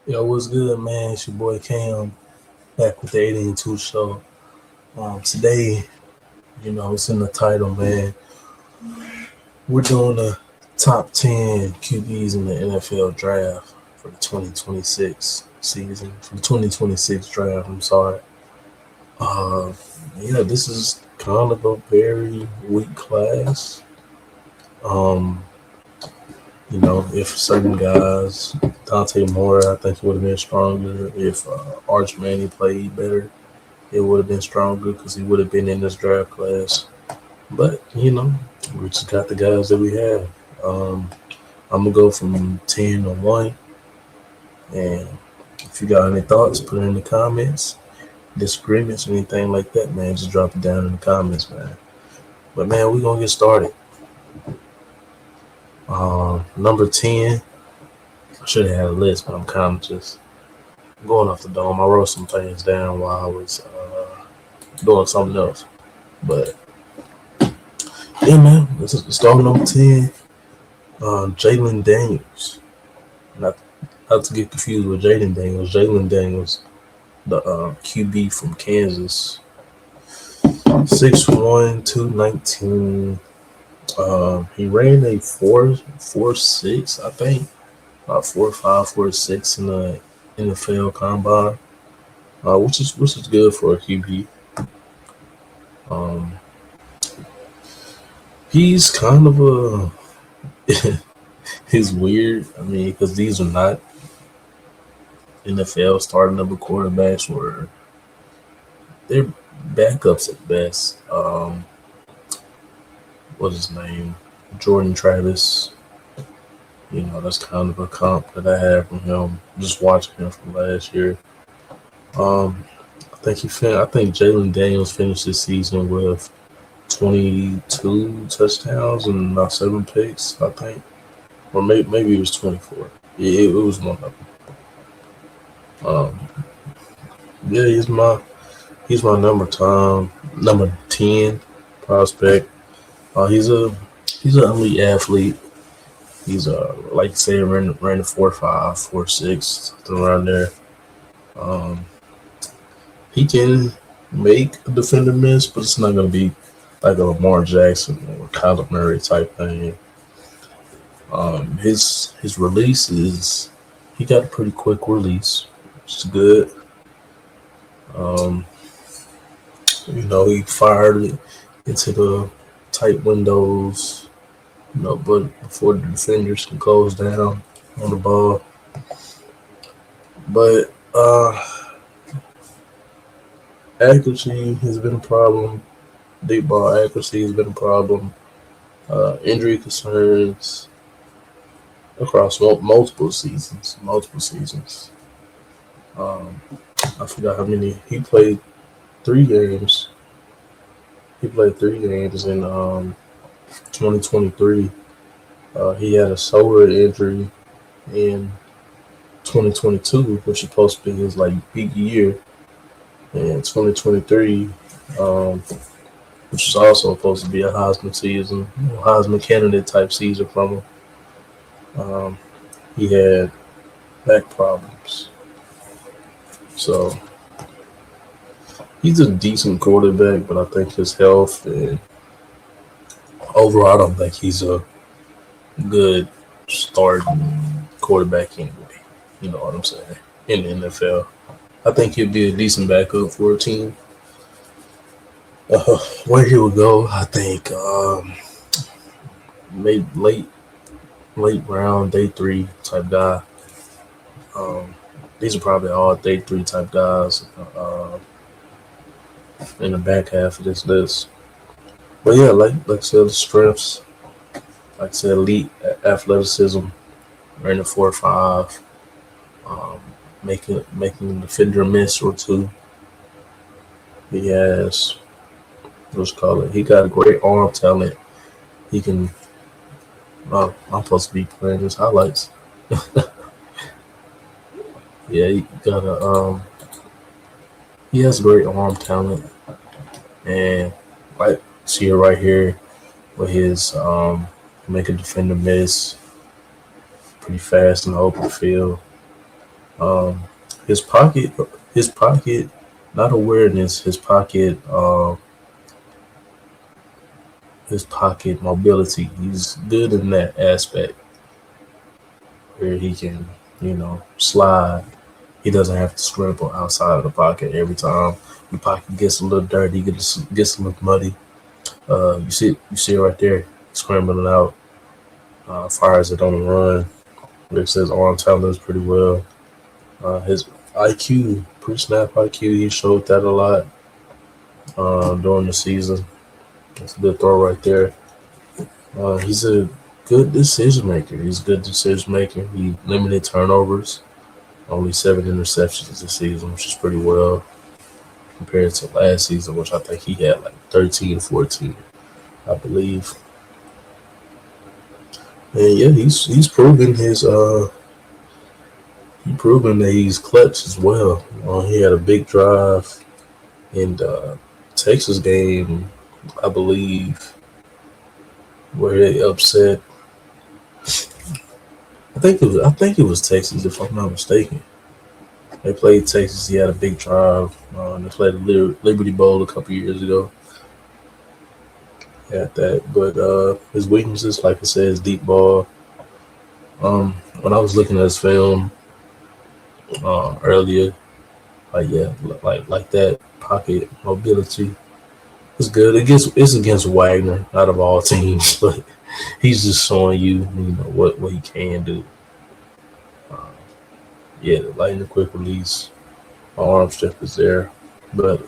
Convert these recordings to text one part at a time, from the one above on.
Yo, what's good, man? It's your boy Cam back with the 80 and 2 show. Today, it's in the title, man. We're doing the top 10 QBs in the NFL draft for the 2026 season, for the 2026 draft. I'm sorry. Uh, this is kind of a very weak class. Um, if certain guys, Dante Moore, I think would have been stronger. If Arch Manning played better, it would have been stronger because he would have been in this draft class. But we just got the guys that we have. Um, I'm gonna go from 10 to 1, and if you got any thoughts, put it in the comments. Disagreements, anything like that, man, just drop it down in the comments, man. But man, we gonna get started. Number 10. I should have had a list, but I'm kind of just going off the dome. I wrote some things down while I was doing something else. But yeah, man, let's start with number 10. Jalen Daniels. Not, not to get confused with Jaden Daniels. Jalen Daniels, the QB from Kansas. 6'1", 219. He ran a 4.46, I think. About 4.5, 4.6 in the NFL combine. Which is good for a QB. Um, he's kind of a he's weird. I mean, because these are not NFL starting number quarterbacks, where they're backups at best. What's his name? Jordan Travis. That's kind of a comp that I have from him. Just watching him from last year. Um, I think Jalen Daniels finished this season with 22 touchdowns and about 7 picks. I think, or maybe it was 24. Yeah, it was one of them. Um, yeah, he's my number 10 prospect. He's an elite athlete. He's like you say, ran a 4.5, 4.6, something around there. Um, he can make a defender miss, but it's not gonna be like a Lamar Jackson or Kyler Murray type thing. His release is he got a pretty quick release, which is good. Um, he fired it into the tight windows, but before the defenders can close down on the ball. But accuracy has been a problem. Deep ball accuracy has been a problem. Injury concerns across multiple seasons. Multiple seasons. Um, I forgot how many he played. 3 games. He played 3 games in 2023. He had a shoulder injury in 2022, which is supposed to be his like peak year, and 2023, um, which is also supposed to be a Heisman season, Heisman candidate type season from him. Um, he had back problems, so he's a decent quarterback, but I think his health and overall, I don't think he's a good starting quarterback anyway. You know what I'm saying? In the NFL, I think he'd be a decent backup for a team. Where he would go, I think maybe late round, day three type guy. Um, these are probably all day three type guys in the back half of this list. But yeah, like I said, the strengths, like I said, elite athleticism, running a 4.5, um, making the defender miss or two. He has what's call it. He got a great arm talent. He can. I'm supposed to be playing his highlights. Yeah, he got a. He has great arm talent, and like see it right here with his make a defender miss pretty fast in the open field. Um, his pocket, his pocket, not awareness, his pocket mobility. He's good in that aspect where he can, slide. He doesn't have to scramble outside of the pocket every time. The pocket gets a little dirty, gets a little muddy. You see it right there, scrambling out, fires it on the run. Rick says arm talent is pretty well. His IQ, pre-snap IQ, he showed that a lot during the season. That's a good throw right there. He's a good decision maker. He's a good decision maker. He limited turnovers, only 7 interceptions this season, which is pretty well compared to last season, which I think he had like 13, 14, I believe. And yeah, he's proven that he's clutch as well. He had a big drive in the Texas game, I believe, where they upset. I think it was Texas, if I'm not mistaken. They played Texas. He had a big drive. They played the Liberty Bowl a couple years ago. Had that, but his weaknesses, like I said, is deep ball. When I was looking at his film earlier, like that pocket mobility is good. It's against Wagner, out of all teams, but he's just showing you what he can do. Uh, yeah, the lightning quick release, my arm strength is there, but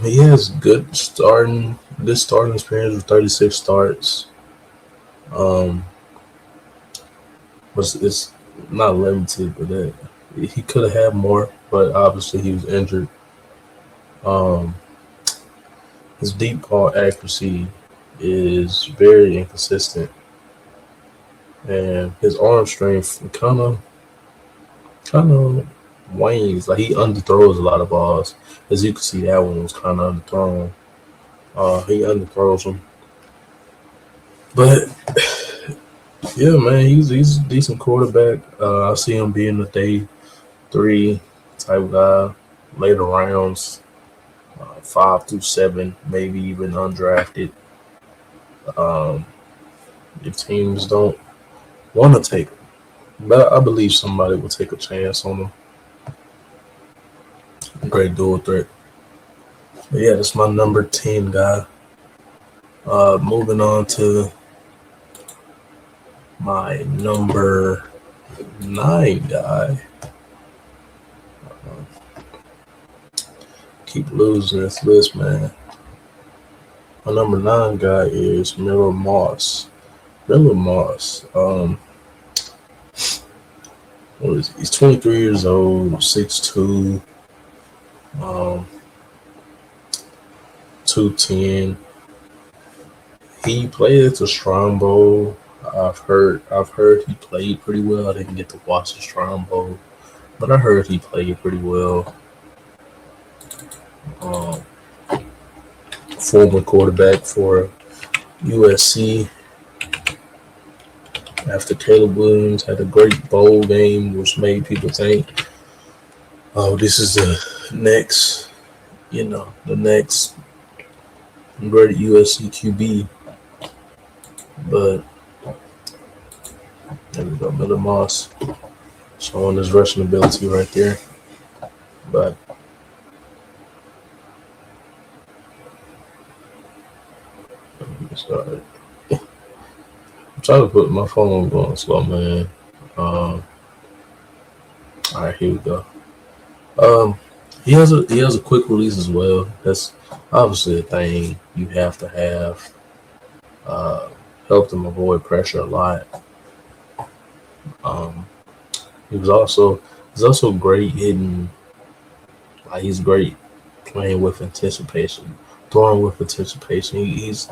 he has good starting experience with 36 starts. Um, but it's not limited, but he could have had more, but obviously he was injured. Um, his deep ball accuracy is very inconsistent, and his arm strength kind of wanes. Like he underthrows a lot of balls. As you can see, that one was kind of underthrown. He underthrows them, but yeah, man, he's a decent quarterback. I see him being a day 3 type guy, later rounds, 5 through 7, maybe even undrafted. Um, if teams don't want to take him, but I believe somebody will take a chance on him. Great dual threat. But yeah, that's my number 10 guy. Moving on to my number 9 guy. Keep losing this list, man. My number 9 guy is Miller Moss. Miller Moss. What is he? He's 23 years old, 6'2", 210. He played at the Shrine Bowl. I've heard he played pretty well. I didn't get to watch the Shrine Bowl, but I heard he played pretty well. Um, Former quarterback for USC. After Caleb Williams had a great bowl game, which made people think, "Oh, this is the next great USC QB." But there we go, Miller Moss showing his rushing ability right there. But let me get started. I'm trying to put my phone going slow, man. All right, here we go. Um, he has a quick release as well. That's obviously a thing you have to have. Uh, Helped him avoid pressure a lot. Um, he's also great hitting. Like he's great playing with anticipation, throwing with anticipation. He's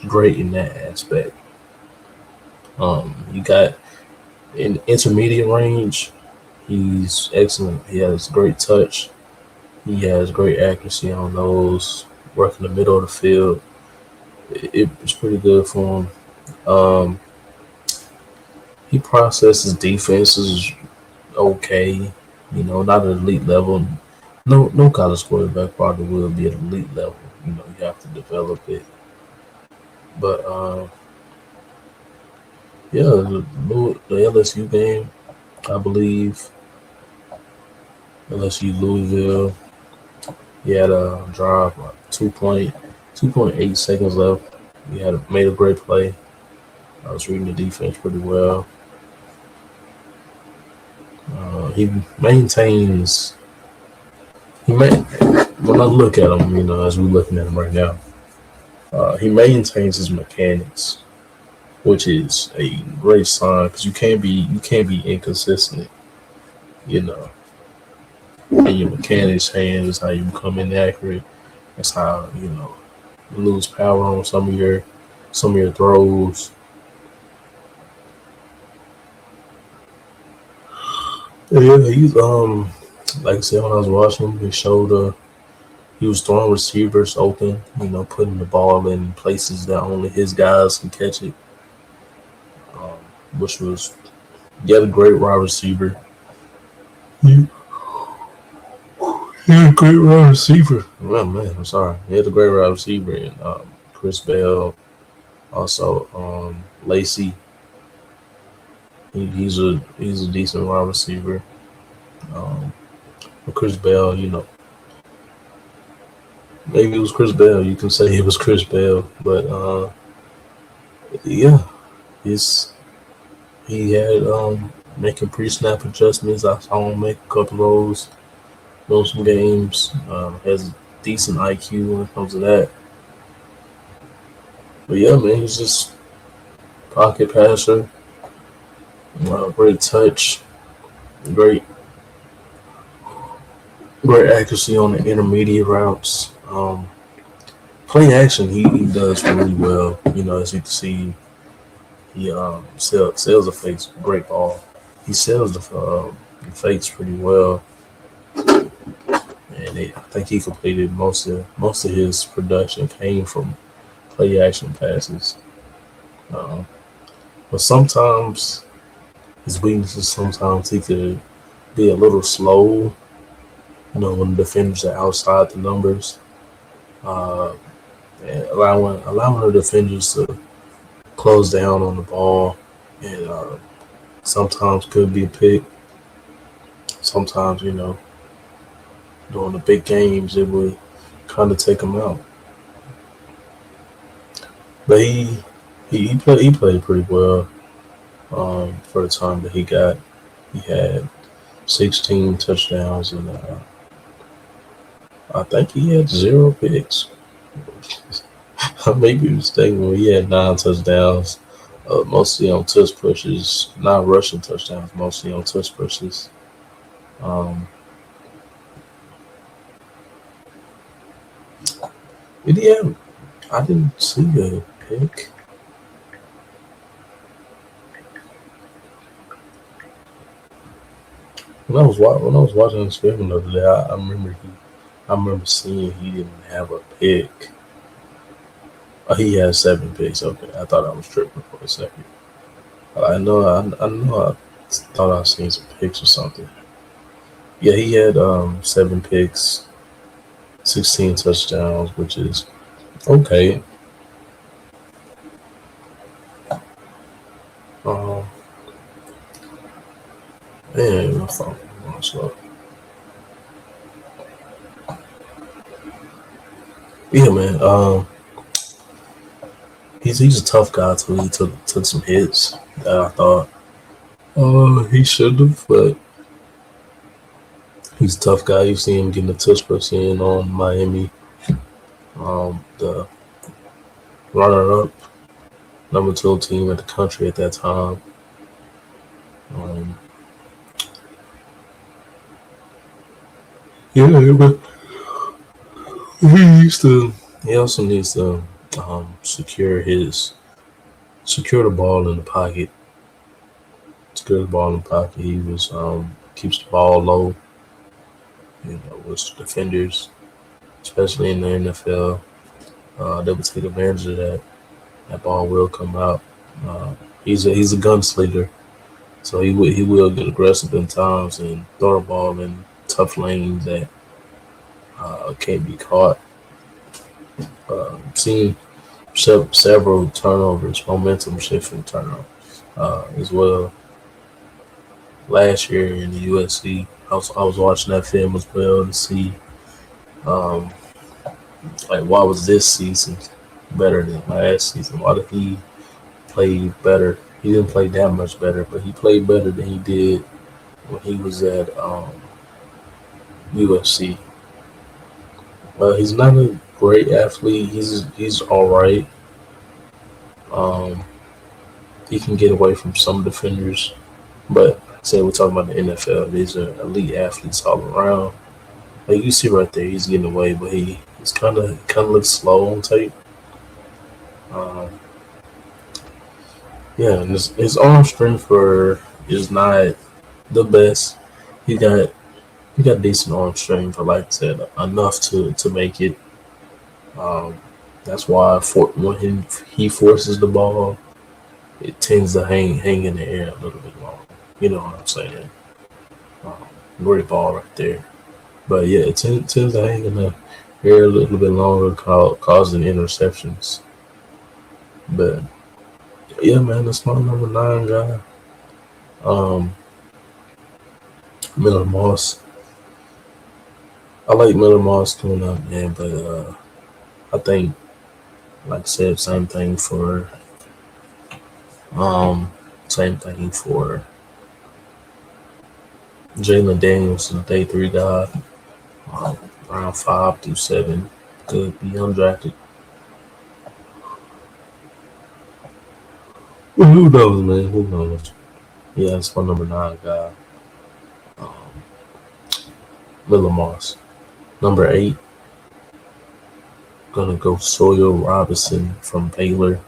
great in that aspect. You got in intermediate range. He's excellent. He has great touch. He has great accuracy on those. Working the middle of the field, it's pretty good for him. Um, He processes defenses okay. Not at elite level. No college quarterback probably will be at elite level. You have to develop it. But yeah, the LSU game, I believe LSU Louisville. He had a drive, 2.8 seconds left. He had made a great play. I was reading the defense pretty well. He maintains. When I look at him, as we're looking at him right now, he maintains his mechanics, which is a great sign because you can't be inconsistent, you know. In your mechanics hands is how you become inaccurate. That's how you lose power on some of your throws. Yeah, he's like I said when I was watching him, he was throwing receivers open, putting the ball in places that only his guys can catch it, um, which was yet a great wide receiver. He, he had a great wide receiver. Oh man, I'm sorry. He had a great wide receiver and Chris Bell, also Lacey. He's a decent wide receiver. Um, but Chris Bell, maybe it was Chris Bell. You can say it was Chris Bell, but yeah, he's he had making pre-snap adjustments. I saw him make a couple of those some games. Has decent IQ when it comes to that. But yeah, man, he's just pocket passer, great touch, great great accuracy on the intermediate routes. Play action, he does really well. As you can see, he sells the fakes great ball. He sells the fakes pretty well, and I think he completed most of his production came from play action passes. Um, but sometimes his weaknesses, sometimes he could be a little slow. When the defenders are outside the numbers, uh, and allowing the defenders to close down on the ball, and sometimes could be a pick. Sometimes during the big games it would kind of take him out. But he played pretty well for the time that he got. He had 16 touchdowns and I think he had 0 picks. I may be mistaken, but he had 9 touchdowns, mostly on touch pushes, not rushing touchdowns, mostly on touch pushes. Um, did he have? I didn't see a pick. When I was watching this film the other day, I remember seeing he didn't have a pick. Oh, he had 7 picks. Okay, I thought I was tripping for a second. I know. I thought I seen some picks or something. Yeah, he had 7 picks, 16 touchdowns, which is okay. Um, man, my phone going slow. Yeah, man. He's a tough guy too. He took some hits that I thought he should have, but he's a tough guy. You see him getting a touch push in on Miami, the runner-up number 2 team at the country at that time. Um, yeah, but he used to. He also needs to secure the ball in the pocket. Secure the ball in the pocket. He was keeps the ball low. With defenders, especially in the NFL, they would take advantage of that. That ball will come out. He's a gunslinger. So he will get aggressive in times and throw the ball in tough lanes that can't be caught. Seen several turnovers, momentum shifting turnovers as well last year in the USC. I was watching that film as well to see um, like why was this season better than last season? Why did he play better? He didn't play that much better, but he played better than he did when he was at USC. He's not a great athlete. He's all right. Um, he can get away from some defenders, but say we're talking about the NFL. These are elite athletes all around. Like you see right there, he's getting away, but he's kind of looks slow on tape. Um, yeah, and his arm strength is not the best. He got he got decent arm strength, but like I said, enough to make it. Um, that's why when he forces the ball, it tends to hang in the air a little bit longer. You know what I'm saying? Um, Great ball right there. But yeah, it tends to hang in the air a little bit longer, causing interceptions. But yeah, man, that's my number 9 guy. Um, Miller Moss. I like Miller Moss coming up, man, but I think, like I said, um, same thing for Jalen Daniels, the day 3 guy, um, round 5 through 7, could be undrafted. Well, who knows, man? Who knows? Yeah, that's my number 9 guy, um, Miller Moss. Number 8, gonna go Sawyer Robinson from Baylor.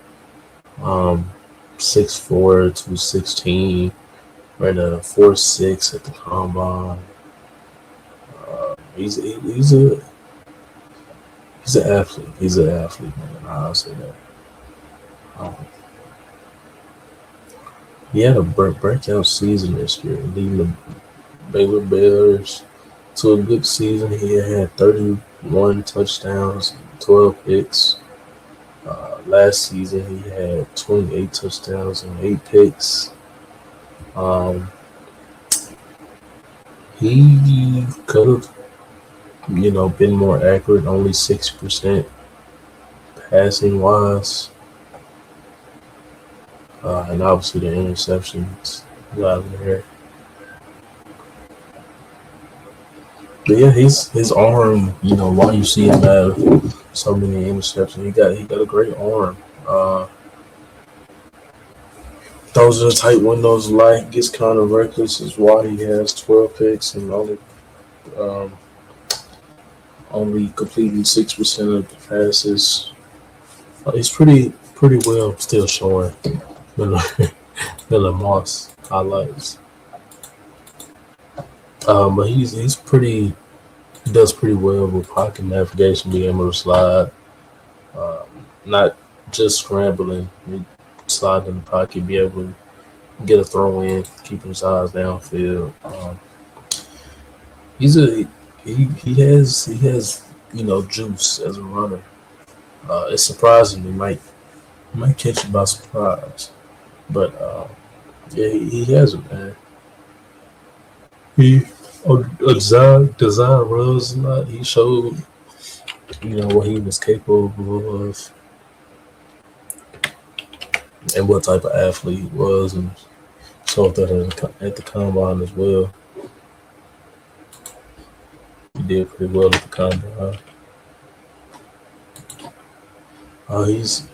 Um, 6'4", 216, ran a 4.6 at the combine. He's an athlete. He's an athlete, man. I'll say that. Um, he had a breakout season this year, leading the Baylor Bears to a good season. He had 31 touchdowns, 12 picks. Last season, he had 28 touchdowns and 8 picks. Um, he could have, been more accurate, only 60% passing wise. And obviously the interceptions got in there. But yeah, his arm, why you see him have so many interceptions, he got a great arm. Those are the tight windows. Light gets kind of reckless, is why he has 12 picks and um, only completing 6% of the passes. He's pretty well still showing Miller, Miller Moss highlights. But he's pretty. He does pretty well with pocket navigation, being able to slide, not just scrambling. He slide in the pocket, be able to get a throw in, keep his eyes downfield. He's a he has juice as a runner. It's surprising. He might catch you by surprise, but yeah, he has it, man. He design runs a lot. He showed what he was capable of and what type of athlete he was, and showed that at the combine as well. He did pretty well at the combine. He's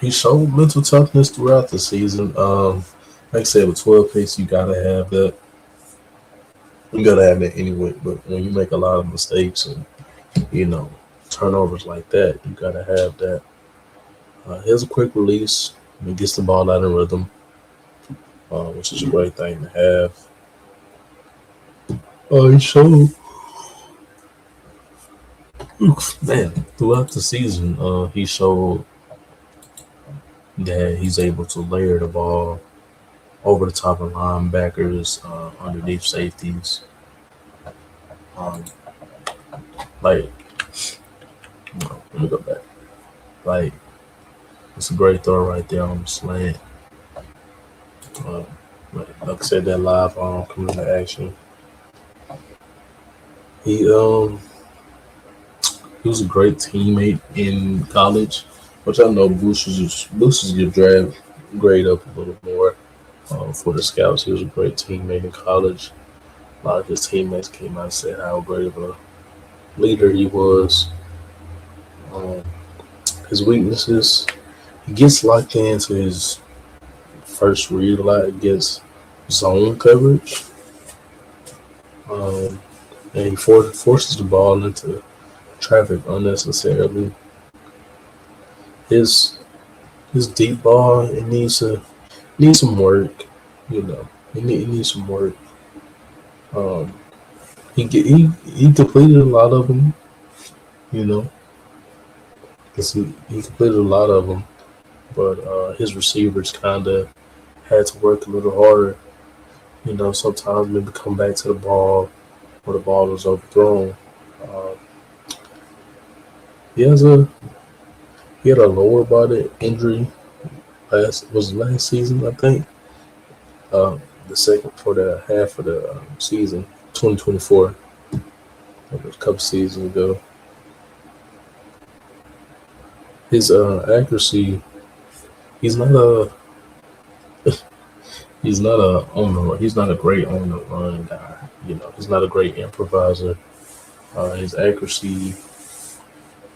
he showed mental toughness throughout the season. Like I said, with 12 picks, you gotta have that. You gotta have that anyway. But when you make a lot of mistakes and you know turnovers like that, you gotta have that. He has a quick release. He gets the ball out of rhythm, which is a great thing to have. He showed, man, throughout the season, he showed that he's able to layer the ball over the top of linebackers, underneath safeties. Um, like, let me go back. Like, it's a great throw right there on the slant. Uh, like I said, that live arm coming to action. He he was a great teammate in college, which I know boosters your draft grade up a little more for the scouts. He was a great teammate in college. A lot of his teammates came out and said how great of a leader he was. Um, his weaknesses, he gets locked into his first read a lot against zone coverage. Um, and he forces the ball into traffic unnecessarily. His his deep ball, it needs some work. You know, it needs some work. Um, he completed a lot of them. You know, 'cause he completed a lot of them, but his receivers kind of had to work a little harder. You know, sometimes maybe come back to the ball or the ball was overthrown. Uh, he has a he had a lower body injury last season, I think. Uh, the second for the half of the season, 2024, a couple seasons ago. His accuracy, he's not a he's not a great on the run guy. You know, he's not a great improviser. Uh, his accuracy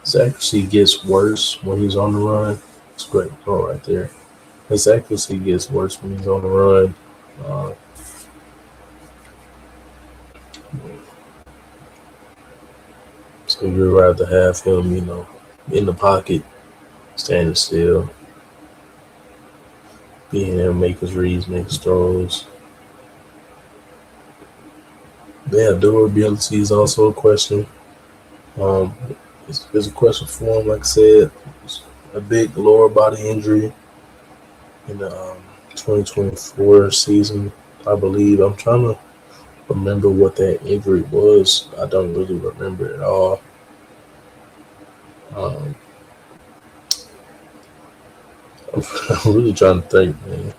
his accuracy gets worse when he's on the run. It's a great throw right there. His accuracy gets worse when he's on the run. Uh, so you'd rather have him, you know, in the pocket, standing still, being there, make his reads, make his throws. Yeah, durability is also a question. Um, it's a question for him. Like I said, it's a big lower body injury in the 2024 season, I believe. I'm trying to remember what that injury was. I don't really remember it at all. Um, I'm really trying to think, man.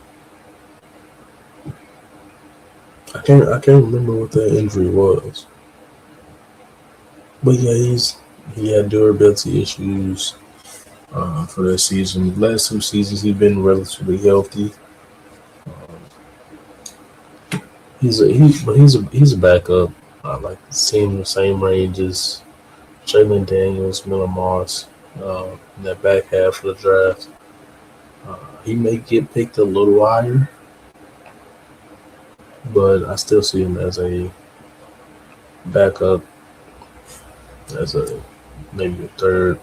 I can't remember what that injury was. But yeah, he had durability issues for that season. Last 2 seasons, he's been relatively healthy. Um, he's a backup. I like seeing the same range as Jalen Daniels, Miller Moss, in that back half of the draft. He may get picked a little higher, but I still see him as a backup, as a maybe a third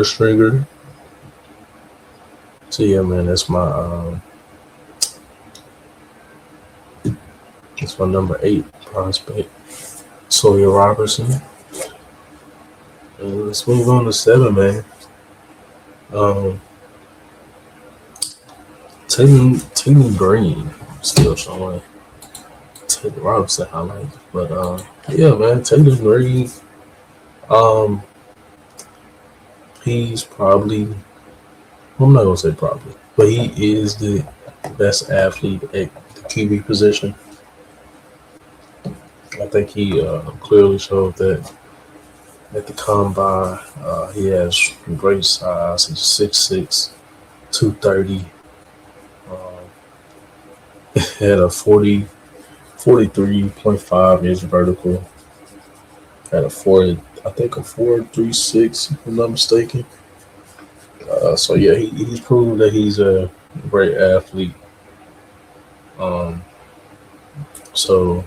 stringer. So yeah, man, that's my number 8 prospect, Sawyer Robertson. And let's move on to 7, man. Um, Taylor Green still showing Taylor Robertson highlights, but yeah, man, Taylor Green. Um, he's probably, I'm not gonna say probably, but he is the best athlete at the QB position. I think he clearly showed that at the combine. He has great size. He's 6'6", 230. Had a 43.5 inch vertical. Had a 4.36, if I'm not mistaken. So yeah, he's proven that he's a great athlete. Um, so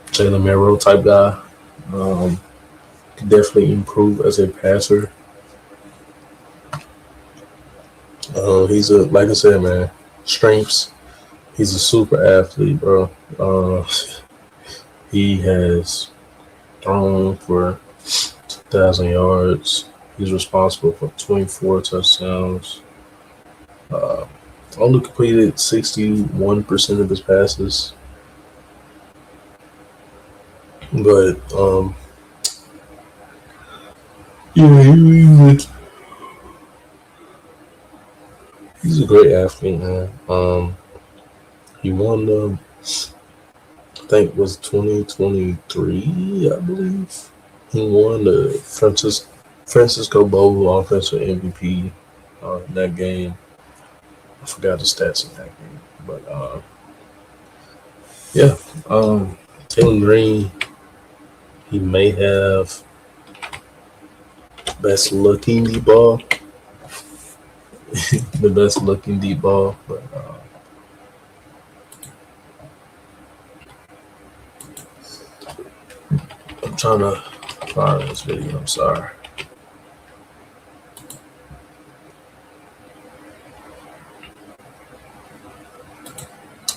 Jalen Merrill type guy. Could definitely improve as a passer. He's like I said, man, strengths. He's a super athlete, bro. He has thrown for 2,000 yards. He's responsible for 24 touchdowns. Uh, Only completed 61% of his passes, but yeah, he's a great athlete, man. He won the, I think it was 2023, I believe. He won the Francisco Bowl Offensive MVP in that game. I forgot the stats in that game, but yeah. Taylor Green, he may have best looking deep ball, the best looking deep ball, but I'm trying to find this video. I'm sorry.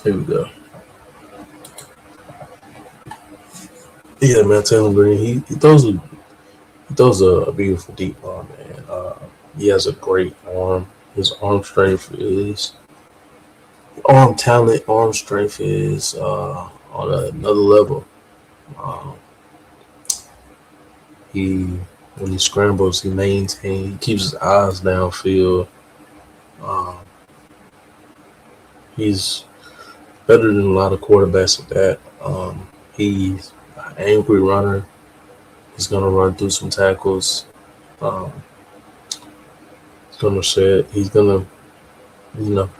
Here we go. Yeah, man, Taylor Green, he throws a beautiful deep ball, man. He has a great arm. His arm strength is arm talent, arm strength is on another level. Um, he when he scrambles, he keeps his eyes downfield. Um, he's better than a lot of quarterbacks at that. He's an angry runner. He's gonna run through some tackles. Um, he's gonna shed. He's gonna, you know,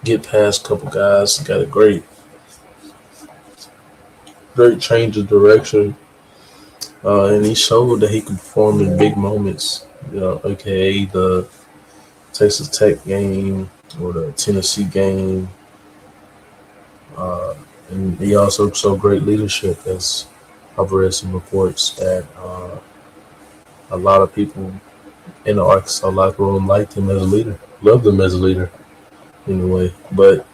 get past a couple guys. Got a great change of direction, and he showed that he can perform in big moments. AKA the Texas Tech game or the Tennessee game. And he also showed great leadership, as I've read some reports that a lot of people in the Arkansas locker room liked him as a leader, loved him as a leader in a way. But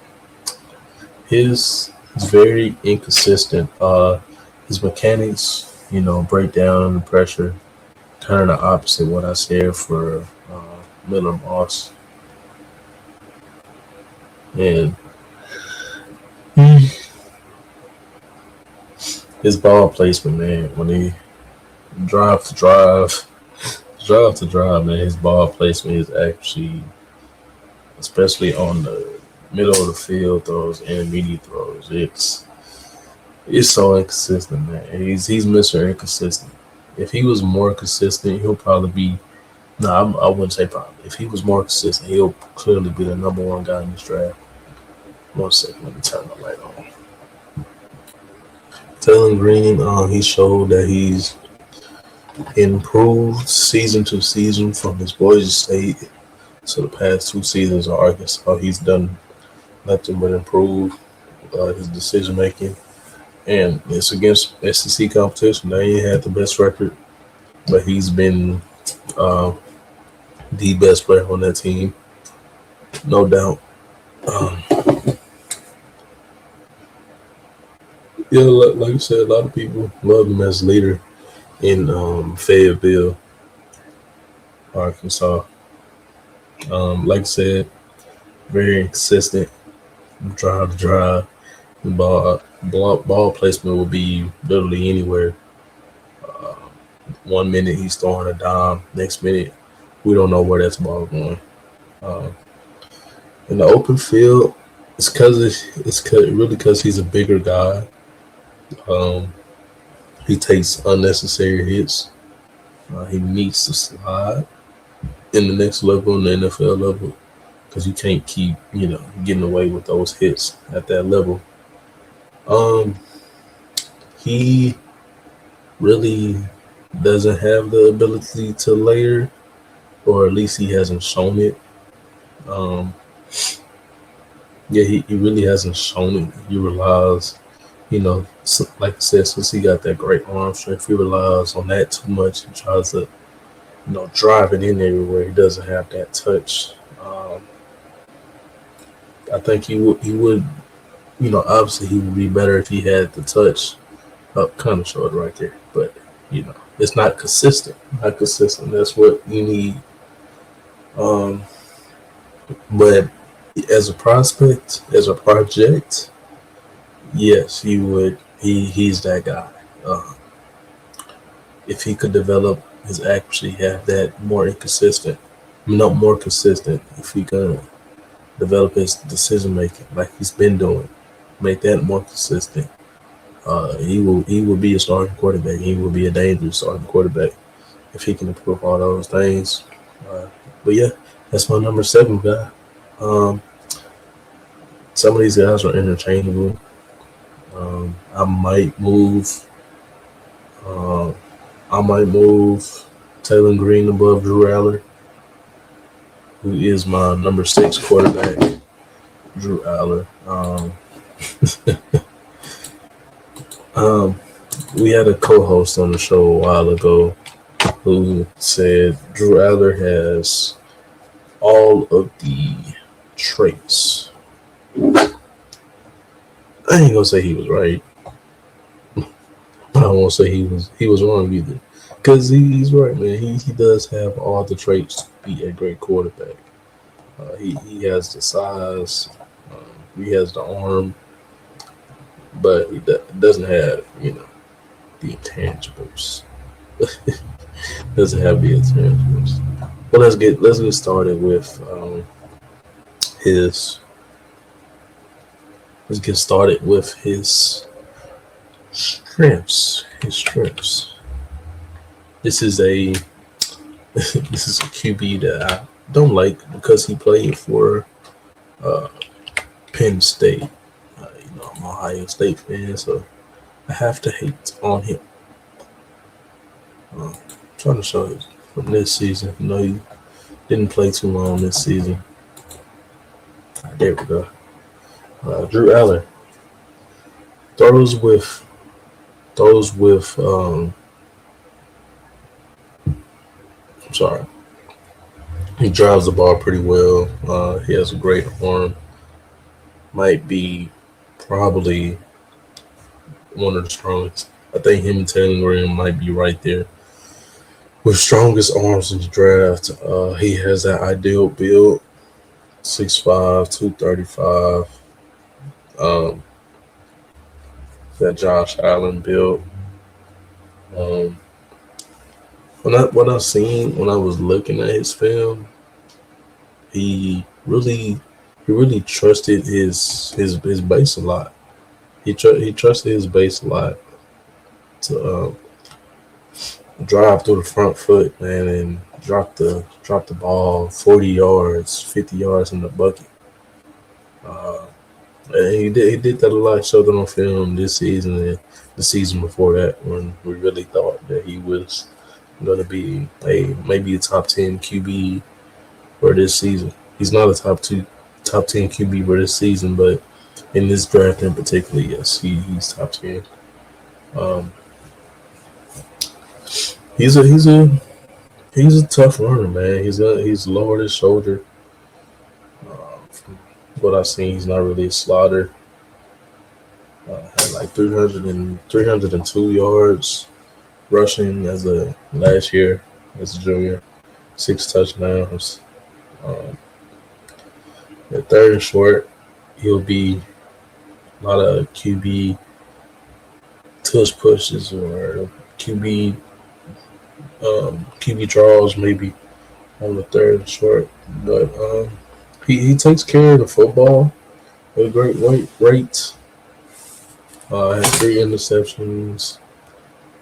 his very inconsistent. His mechanics, break down under pressure. Kind of the opposite of what I said for Miller Moss. And his ball placement, man, when he drive to drive, man, his ball placement is actually, especially on the middle of the field throws, intermediate throws, it's so inconsistent, man. He's Mr. Inconsistent. If he was more consistent, he'll probably be. No, I wouldn't say probably. If he was more consistent, he'll clearly be the number one guy in this draft. 1 second, let me turn the light on. Taylor Green, he showed that he's improved season to season from his Boise State to the past 2 seasons of Arkansas. He's done nothing but improve his decision making, and it's against SEC competition. They ain't had the best record, but he's been the best player on that team, no doubt. Um, yeah, like you said, a lot of people love him as a leader in Fayetteville, Arkansas. Like I said, very inconsistent, drive to drive. Ball placement will be literally anywhere. 1 minute he's throwing a dime, next minute we don't know where that's ball going. Um, in the open field, really because he's a bigger guy. Um, he takes unnecessary hits. He needs to slide in the next level, in the NFL level, because you can't keep getting away with those hits at that level. He really doesn't have the ability to layer, or at least he hasn't shown it. Um, yeah, he really hasn't shown it. He relies, like I said, since he got that great arm strength, he relies on that too much. He tries to, drive it in everywhere. He doesn't have that touch. I think he would, obviously he would be better if he had the touch. Kind of short right there, but it's not consistent. Not consistent. That's what you need. Um, But as a prospect, as a project, yes, he would. He's that guy. Uh, if he could develop his accuracy, have that more inconsistent, not more consistent. If he could develop his decision making like he's been doing, make that more consistent. He will be a starting quarterback. He will be a dangerous starting quarterback if he can improve all those things. Uh, but yeah, that's my number 7 guy. Um, some of these guys are interchangeable. I might move. Uh, I might move Taylor Green above Drew Aller, who is my number 6 quarterback. Drew Aller. Um, we had a co-host on the show a while ago who said Drew Aller has all of the traits. I ain't gonna say he was right, but I won't say he was wrong either. Because he's right, man. He does have all the traits to be a great quarterback. He has the size, he has the arm, but he doesn't have the intangibles. Doesn't have the intangibles. Well, let's get started with his. Let's get started with his strengths. His strengths. This is a this is a QB that I don't like because he played for uh, Penn State. I'm an Ohio State fan, so I have to hate on him. I'm trying to show you from this season. He didn't play too long this season. There we go. Drew Aller throws with. I'm sorry. He drives the ball pretty well. He has a great arm. Might be probably one of the strongest. I think him and Taylor Green might be right there with strongest arms in the draft. He has that ideal build, 6'5", 235. Um, that Josh Allen build. Um, what I've seen when I was looking at his film, he really trusted his base a lot. He trusted his base a lot to drive through the front foot, man, and drop the ball 40 yards, 50 yards in the bucket. Uh, and he did that a lot. Showed it on film this season and the season before that when we really thought that he was going to be maybe a top 10 QB for this season. He's not a top 10 QB for this season, but in this draft in particular, yes, he's top 10. Um, he's a tough runner, man. He's lowered his shoulder. From what I've seen, he's not really a slaughter. Had like 302 yards rushing last year as a junior, 6 touchdowns. Um, at third and short, he'll be a lot of QB tush pushes or QB draws maybe on the third and short, but he takes care of the football at a great rate. Had 3 interceptions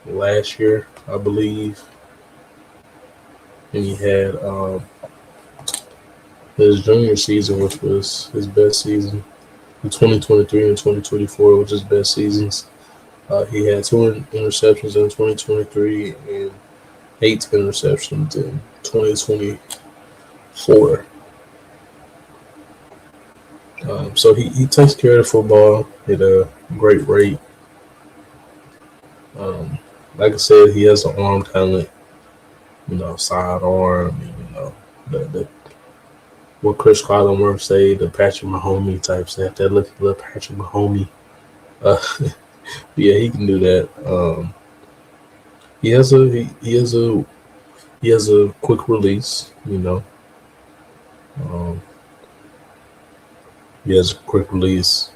last year, I believe, and he had his junior season, which was his best season. In 2023 and 2024, which is best seasons. He had 2 interceptions in 2023 and 8 interceptions in 2024. So he takes care of the football at a great rate. Like I said, he has an arm talent, side arm, the what Chris Collinworth say, the Patrick Mahomes type stuff. That look like Patrick Mahomes. Yeah, he can do that. He has a quick release. Um, He has a quick release.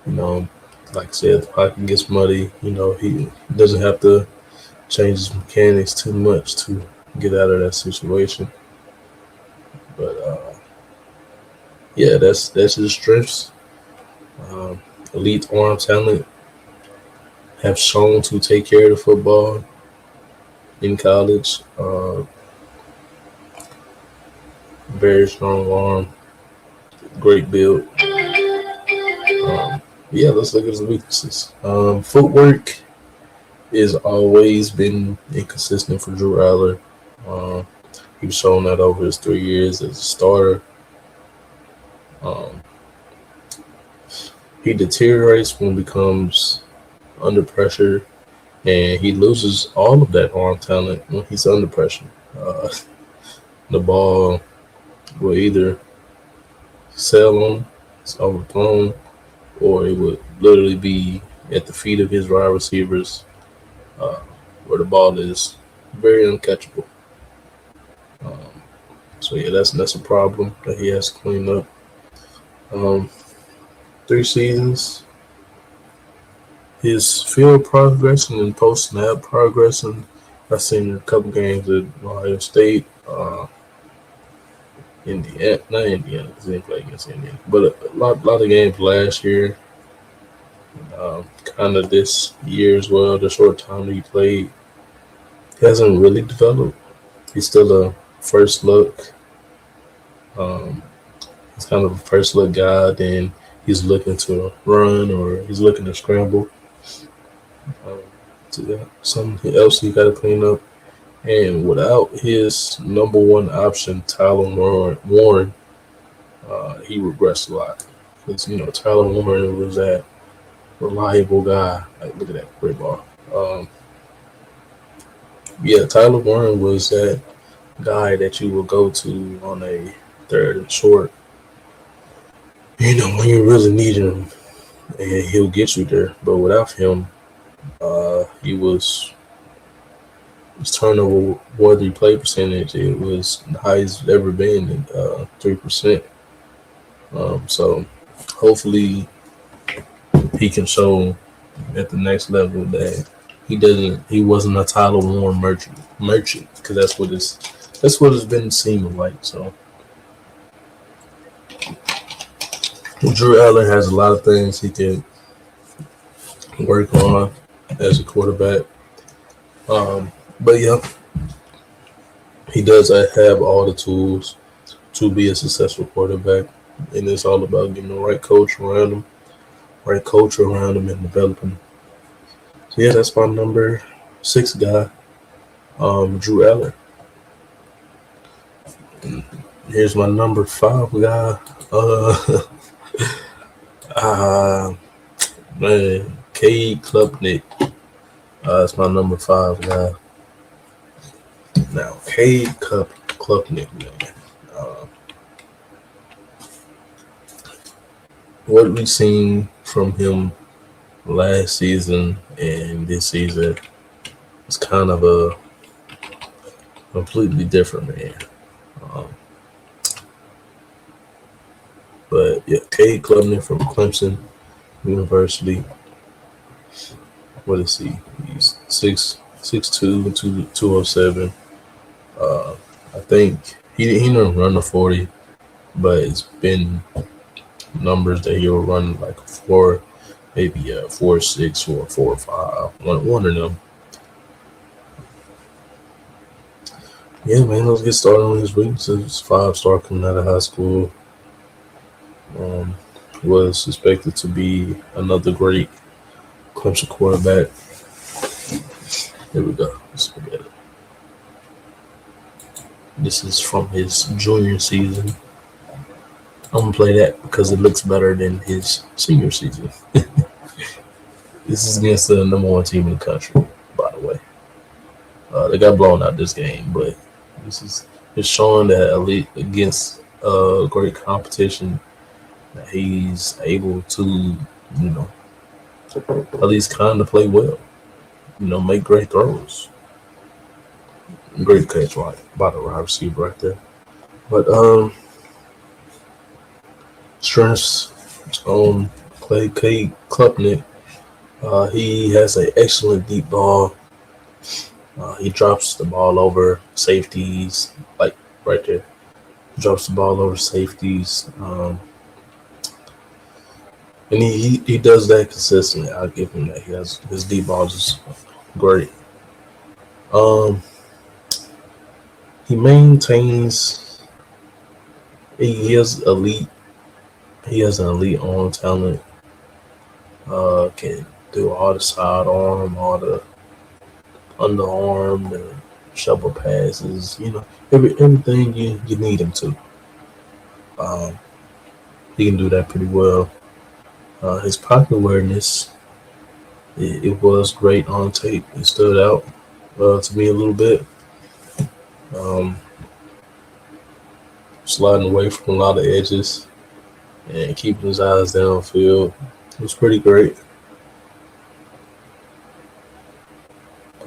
You know, like I said, the pocket gets muddy. He doesn't have to change his mechanics too much to get out of that situation. But yeah, that's his strengths. Um, Elite arm talent, have shown to take care of the football in college. Very strong arm, great build. Yeah, let's look at his weaknesses. Footwork has always been inconsistent for Drew Aller. Um, He's shown that over his 3 years as a starter. Um, he deteriorates when he becomes under pressure, and he loses all of that arm talent when he's under pressure. Uh, the ball will either sail on, it's overthrown, or it would literally be at the feet of his wide receivers, uh, where the ball is very uncatchable. Um, so yeah, that's a problem that he has to clean up. Um, 3 seasons, his field progression and post snap progression. I've seen a couple games at Ohio State, Indiana, not Indiana, because they didn't play against Indiana, but a lot of games last year, kind of this year as well. The short time that he played, he hasn't really developed. He's still a first look. Um, he's kind of a first look guy. Then he's looking to run or he's looking to scramble. So yeah, something else he got to clean up. And without his number one option, Tyler Warren, he regressed a lot. Because, Tyler Warren was that reliable guy. Like, look at that great ball. Yeah, Tyler Warren was that guy that you would go to on a third and short. When you really need him, and he'll get you there. But without him, his turnover worthy play percentage, it was the highest it's ever been at 3%. So hopefully he can show at the next level that he wasn't a Tyler Warren merchant, because that's what it's been seeming like. So Drew Allen has a lot of things he can work on as a quarterback. But yeah, he does have all the tools to be a successful quarterback, and it's all about getting the right coach around him, and developing. So yeah, that's my number 6 guy, Drew Allen. And here's my number 5 guy, man, Cade Klubnik. That's my number 5 guy. Now, Cade Klubnik, man. What we've seen from him last season and this season is kind of a completely different man. But yeah, Cade Klubnik from Clemson University. What is he? He's 6'2", 207. I think he didn't run the 40, but it's been numbers that he'll run like a 4, maybe a 4.6 or 4.5. One of them. Yeah, man, let's get started on his weaknesses. 5-star coming out of high school. Was suspected to be another great Clemson quarterback. Here we go. Let's look at it. This is from his junior season. I'm going to play that because it looks better than his senior season. This is against the number 1 team in the country, by the way. They got blown out this game, but it's showing that elite against great competition, that he's able to, at least kind of play well, make great throws. Great catch by the wide receiver right there. But strengths. Clay Klubnik. He has an excellent deep ball. He drops the ball over safeties, like right there. Drops the ball over safeties, and he does that consistently. I'll give him that. He has his deep balls is great. Um, he maintains. He has elite. He has an elite arm talent. Can do all the sidearm, all the underarm, the shovel passes. Everything you need him to. Um, he can do that pretty well. His pocket awareness, it was great on tape. It stood out to me a little bit. Um, Sliding away from a lot of edges and keeping his eyes downfield. It was pretty great.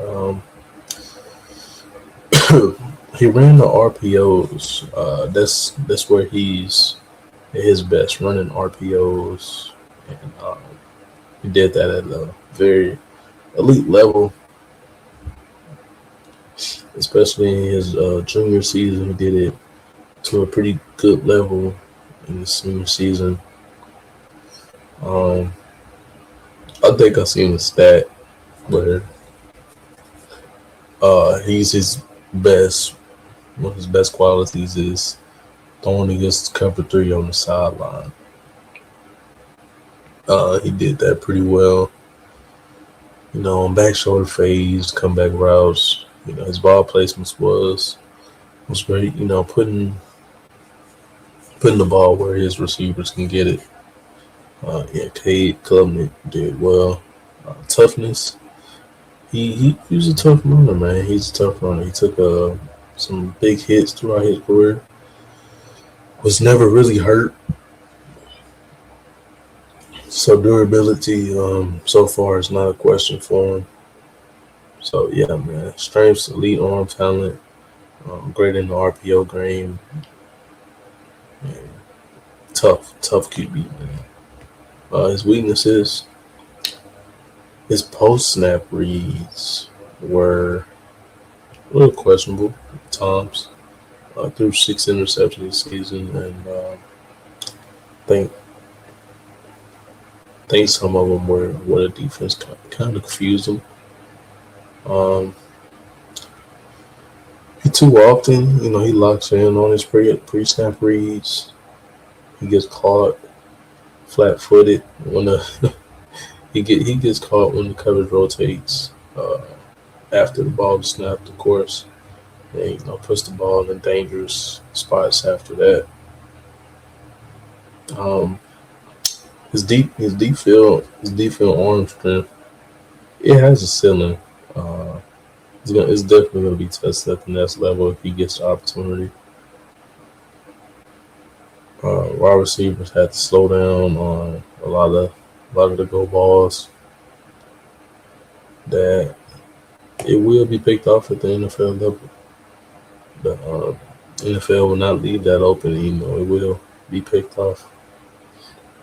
Um, he ran the RPOs. That's where he's at his best, running RPOs, and he did that at a very elite level, especially in his junior season. He did it to a pretty good level in the senior season. I think I seen a stat where he's his best. One of his best qualities is throwing against cover three on the sideline. He did that pretty well. On back shoulder fades, comeback routes. His ball placements was great. Putting the ball where his receivers can get it. Cade Klubnik did well. Toughness. He was a tough runner, man. He's a tough runner. He took some big hits throughout his career. Was never really hurt. So durability, so far is not a question for him. So yeah, man. Strengths, elite arm talent, great in the RPO game. Man, tough QB, man. His weaknesses, his post snap reads were a little questionable at times. Threw 6 interceptions this season, and think some of them were where the defense kind of confused him. He too often, he locks in on his pre-snap reads. He gets caught flat-footed when he gets caught when the coverage rotates after the ball is snapped, of course. And puts the ball in dangerous spots after that. His deep field arm strength, it has a ceiling. It's definitely gonna be tested at the next level if he gets the opportunity. Wide receivers had to slow down on a lot of the go balls. That it will be picked off at the NFL level. The NFL will not leave that open. It will be picked off.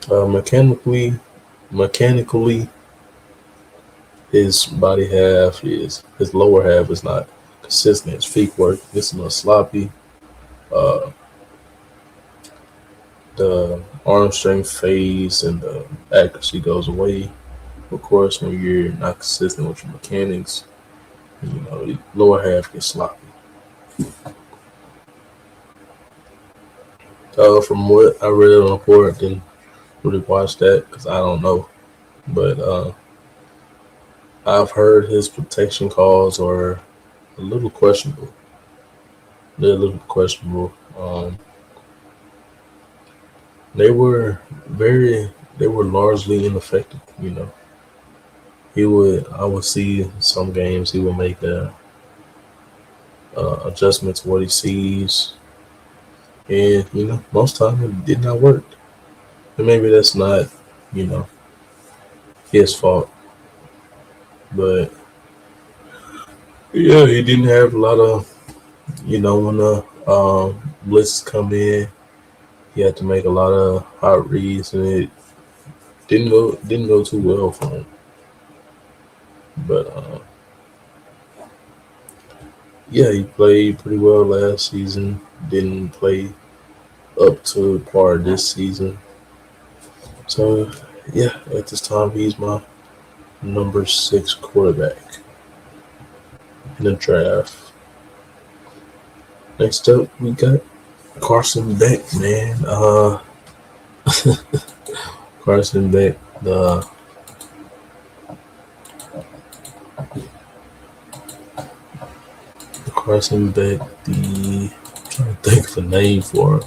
Mechanically, his body half his lower half is not consistent. His feet work. It's a little sloppy. The arm strength fades and the accuracy goes away. Of course, when you're not consistent with your mechanics, the lower half gets sloppy. From what I read on the report, didn't really watch that because I don't know. But I've heard his protection calls are a little questionable. They're a little questionable. They were largely ineffective. I would see some games he would make a adjustment to what he sees, and most time it did not work. And maybe that's not his fault, but yeah, he didn't have a lot of when the blitzes come in. he had to make a lot of hot reads, and it didn't go too well for him. But yeah, he played pretty well last season. Didn't play up to par this season. So yeah, at this time he's my number 6 quarterback in the draft. Next up, we got Carson Beck, man. Carson Beck, the Carson Beck, I'm trying to think of a name for him.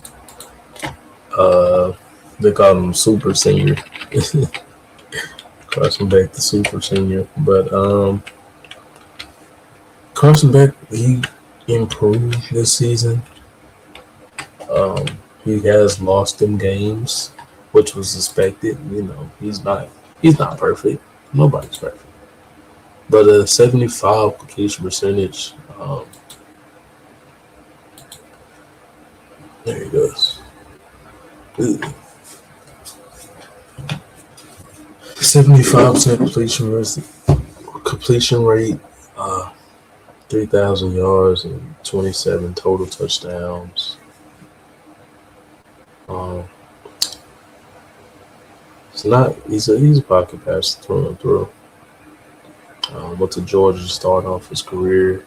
They call him Super Senior. Carson Beck, the Super Senior. But Carson Beck, he improved this season. He has lost them games, which was expected. He's not perfect. Nobody's perfect. But a 75 completion percentage. There he goes. 75% completion rate, 3,000 yards and 27 total touchdowns. He's a pocket passer through and through. Went to Georgia to start off his career.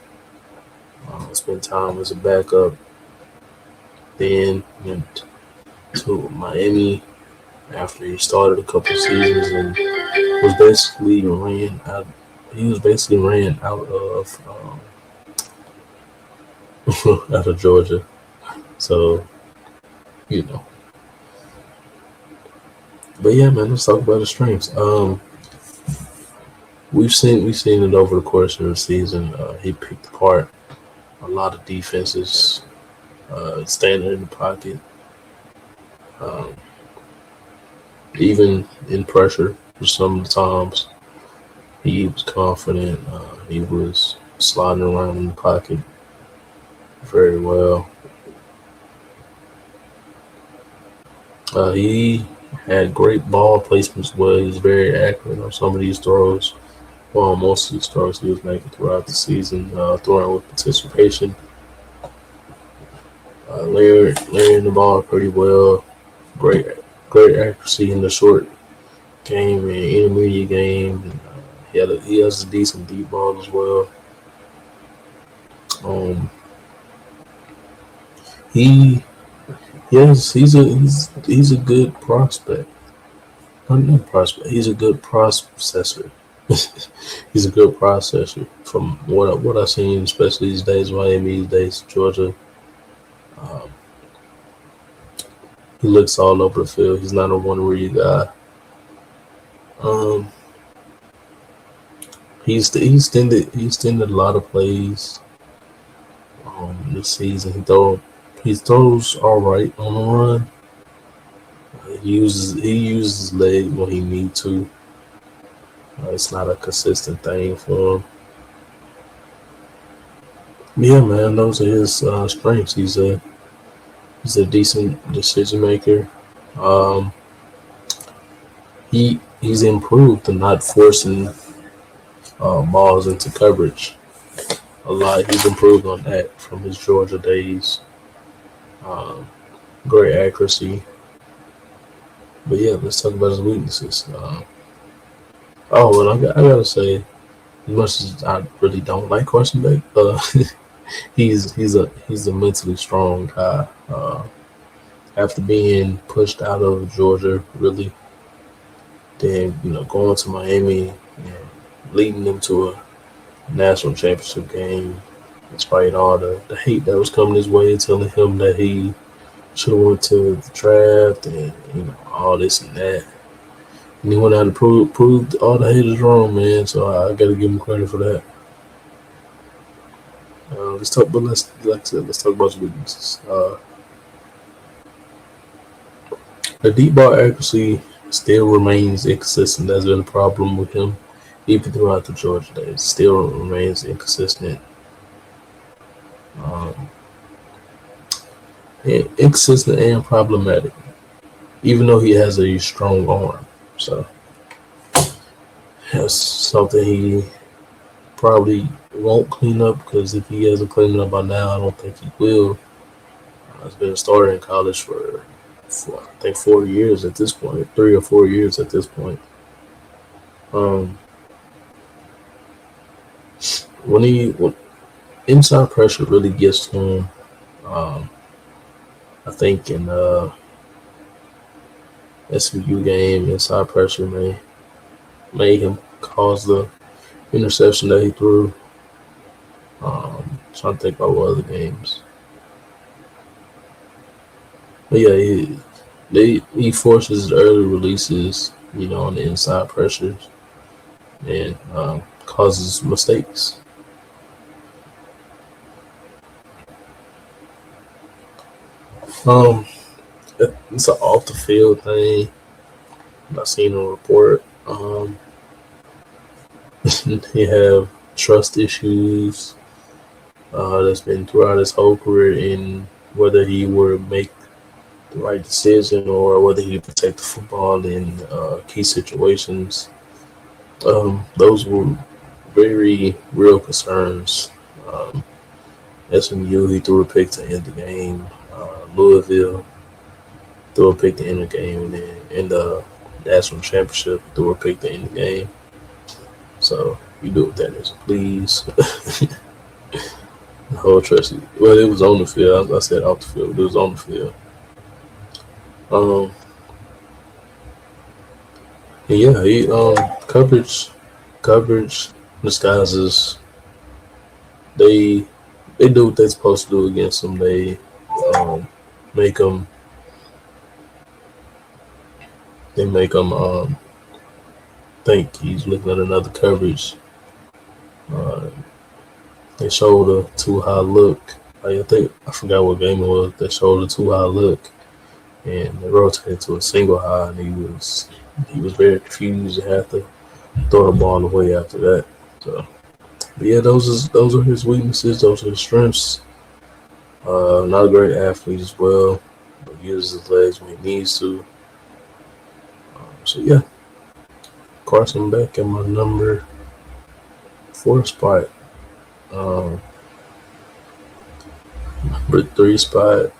Spent time as a backup. Then went to Miami after he started a couple seasons and was basically ran out. He was basically ran out of out of Georgia. So, you know. But yeah, man, let's talk about his strengths. We've seen it over the course of the season. He picked apart a lot of defenses, standing in the pocket, even in pressure. For some of the times, he was confident. He was sliding around in the pocket very well. He had great ball placement as well. He was very accurate on some of these throws. Well, most of these throws he was making throughout the season, throwing with participation, layering the ball pretty well. Great accuracy in the short game and intermediate game. And, he has a decent deep ball as well. He yes, he's a good prospect. Not prospect. He's a good processor. He's a good processor. From what I've seen, especially these days, Miami, these days, Georgia. Um, he looks all over the field. He's not a one-read guy. Um, he extended a lot of plays this season. He throws all right on the run. He uses his leg when he needs to. It's not a consistent thing for him. Yeah, man, those are his strengths. He's a decent decision maker. Um, he's improved in not forcing balls into coverage a lot. He's improved on that from his Georgia days. Um, Great accuracy. But yeah, let's talk about his weaknesses. And I gotta say, as much as I really don't like Carson Beck, he's a mentally strong guy. After being pushed out of Georgia, really, then going to Miami and leading them to a national championship game, despite all the hate that was coming his way, telling him that he should have went to the draft and all this and that. And he went out and proved all the haters wrong, man. So I got to give him credit for that. Let's talk, but like I said, let's talk about his weaknesses. The deep ball accuracy still remains inconsistent. That's been a problem with him, even throughout the Georgia days. Still remains inconsistent. Um, inconsistent and problematic, even though he has a strong arm. So that's something he probably won't clean up, because if he hasn't cleaned it up by now, I don't think he will. He's been a starter in college for I think 4 years at this point, 3 or 4 years at this point. Um, when inside pressure really gets to him, um, I think in SVU game, inside pressure made him cause the interception that he threw. Trying to think about what other games. But yeah, he forces early releases, on the inside pressures, and causes mistakes. Um, it's an off the field thing. I seen a report. He have trust issues. That's been throughout his whole career, in whether he would make the right decision or whether he protect the football in key situations. Those were very real concerns. SMU, he threw a pick to end the game. Louisville threw a pick to end the game, and then in the national championship, threw a pick to end the game. So you do with that as you please. The whole trust. Well, it was on the field. I said off the field. It was on the field. And yeah, he coverage disguises. They do what they're supposed to do against him. They make him. They make him think he's looking at another coverage. They showed a too high look. I forgot what game it was. They showed a too high look, and they rotated to a single high, and he was very confused and had to throw the ball away after that. So, but yeah, those are his weaknesses. Those are his strengths. Not a great athlete as well, but uses his legs when he needs to. So yeah, Carson Beck in my number 4 spot. Number 3 spot.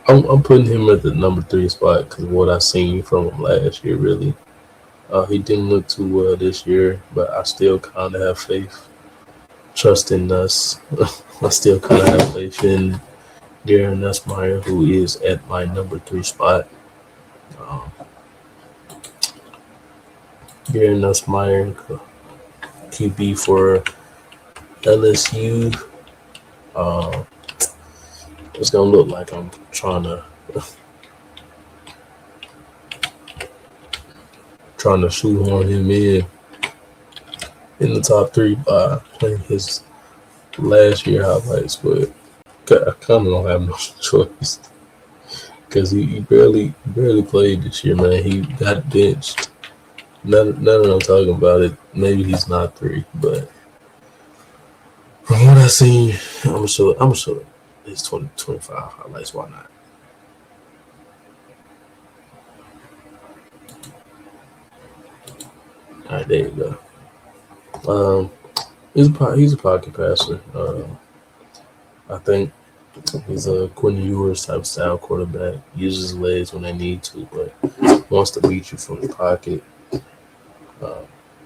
I'm putting him at the number 3 spot because of what I seen from him last year. Really, he didn't look too well this year, but I still kind of have faith, trust in us. I still kind of have faith in Darren Nussmeier, who is at my number 3 spot. Darren Nussmeier, QB for LSU. It's gonna look like I'm trying to shoehorn him in the top 3 by playing his last year highlights, but I kind of don't have no choice because he barely played this year, man. He got benched. Now that I'm talking about it, maybe he's not 3, but from what I seen, I'm gonna show his 2025 highlights. Why not? All right, there you go. He's a pocket passer. I think he's a Quinn Ewers type style quarterback. Uses his legs when they need to, but wants to beat you from the pocket.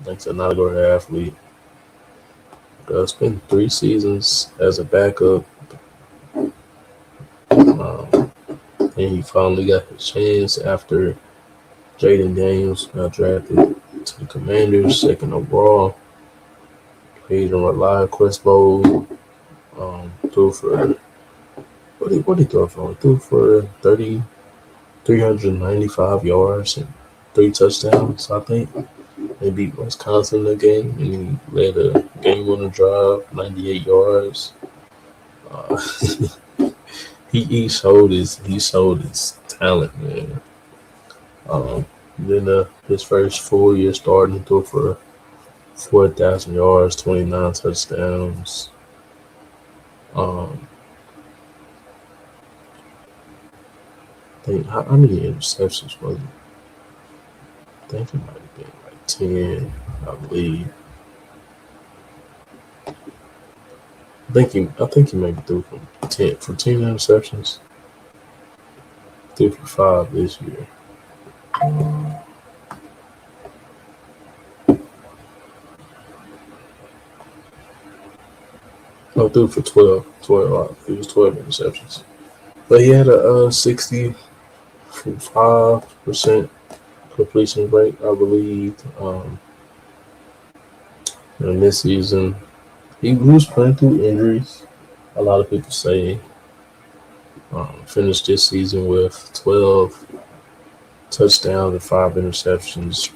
Like I said, not a great athlete. Spent 3 seasons as a backup. And he finally got his chance after Jaden Daniels got drafted to the Commanders, 2nd overall. Played in Reliant Quest Bowl. Threw for what did he throw for? He threw for 395 yards and 3 touchdowns, I think. They beat Wisconsin in the game, and he led a game-winner drive, 98 yards. He showed his talent, man. Then his first full year starting, threw for 4,000 yards, 29 touchdowns. Um, I think how many interceptions was it? I think it might have been like 10, I believe. I think he maybe threw for ten interceptions. Threw for five this year. No, threw for 12. 12. It was 12 interceptions. But he had a 65% completion rate, I believe. And this season, he was playing through injuries. A lot of people say finished this season with 12 touchdowns and 5 interceptions.